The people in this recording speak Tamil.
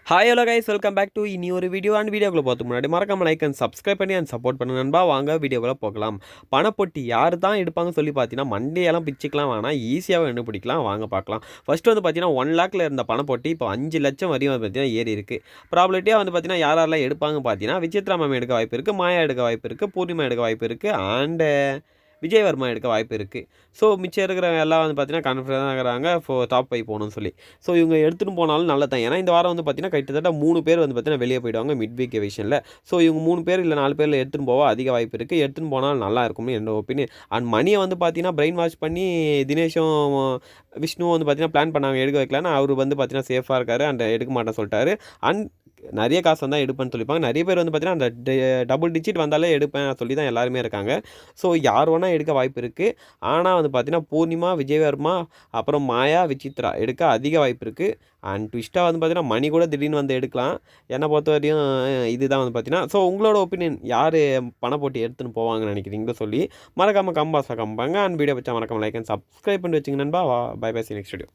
Hi hello guys, welcome back to இனி ஒரு வீடியோ அண்ட் வீடியோக்குள்ள பார்த்து முன்னாடி மறக்காம லைக் அண்ட் சப்ஸ்கிரைப் பண்ணி அண்ட் சப்போர்ட் பண்ண நண்பா. வாங்க வீடியோக்குள்ள போகலாம். பணப்பொட்டி யார் தான் எடுப்பாங்கன்னு சொல்லி பார்த்தீங்கன்னா மண்டையெல்லாம் பிச்சுக்கலாம் வேணாம், ஈஸியாகவே கண்டுபிடிக்கலாம். வாங்க பார்க்கலாம். ஃபர்ஸ்ட் வந்து பார்த்தீங்கன்னா 1 லேக்கில் இருந்த பணப்பொட்டி இப்போ 5 லட்சம் வரையும் வந்து பார்த்தீங்கன்னா ஏறி இருக்குது. ப்ராபபிலிட்டியாக வந்து பார்த்தீங்கன்னா யாரெல்லாம் எடுப்பாங்க பார்த்தீங்கன்னா விசித்ரா மேம் எடுக்க வாய்ப்பு இருக்குது, மாயா எடுக்க வாய்ப்பு இருக்குது, பூர்ணிமா எடுக்க வாய்ப்பு இருக்குது, அண்டு விஜயவர்மா எடுக்க வாய்ப்பு இருக்குது. ஸோ மிச்சம் இருக்கிற எல்லாம் வந்து பார்த்தீங்கன்னா கான்ஃபிடன்ஸ் ஆகிறாங்க டாப் 5 போகணும்னு சொல்லி. ஸோ இவங்க எடுத்துகிட்டு போனாலும் நல்லது தான். ஏன்னா இந்த வாரம் வந்து பார்த்தீங்கன்னா கிட்டத்தட்ட 3 பேர் வந்து பார்த்தீங்கன்னா வெளியே போயிடுவாங்க மிட் வீக் எவிஷனில். ஸோ இவங்க 3 பேர் இல்லை 4 பேரில் எடுத்துகிட்டு போக அதிக வாய்ப்பு இருக்குது. எடுத்துகிட்டு போனால் நல்லா இருக்கும்னு என்னோட ஒப்பீனியன். அண்ட் மணியை வந்து பார்த்தீங்கன்னா பிரெயின் வாஷ் பண்ணி தினேஷும் விஷ்ணுவும் வந்து பார்த்தீங்கன்னா பிளான் பண்ணாங்க எடுக்க வைக்கலான்னு. அவர் வந்து பார்த்தீங்கன்னா சேஃபாக இருக்கார் அண்ட் எடுக்க மாட்டேன்னு சொல்லிட்டாரு. அண்ட் நிறைய காசு வந்தால் எடுப்பேன்னு சொல்லிப்பாங்க. நிறைய பேர் வந்து பார்த்தீங்கன்னா அந்த டபுள் டிஜிட் வந்தாலே எடுப்பேன் சொல்லி தான் எல்லாருமே இருக்காங்க. ஸோ யார் வேணால் எடுக்க வாய்ப்பு இருக்குது. ஆனால் வந்து பார்த்தீங்கன்னா பூர்ணிமா, விஜயவர்மா, அப்புறம் மாயா, விசித்ரா எடுக்க அதிக வாய்ப்பு இருக்குது. அண்ட் ட்விஸ்ட்டாக வந்து பார்த்தீங்கன்னா மணி கூட திடீர்னு வந்து எடுக்கலாம். என்னை பொறுத்த வரையும் இதுதான் வந்து பார்த்தீங்கன்னா. ஸோ உங்களோட ஒப்பீனியன் யார் பண போட்டி எடுத்துன்னு போவாங்கன்னு நினைக்கிறீங்களோ சொல்லி மறக்காமல் கம்பாஸாக கம்பாங்க. அண்ட் வீடியோ வச்சா மறக்காமல் லைக் அண்ட் சப்ஸ்கிரைப் பண்ணி வச்சுங்க நண்பா. Bye bye, see next video.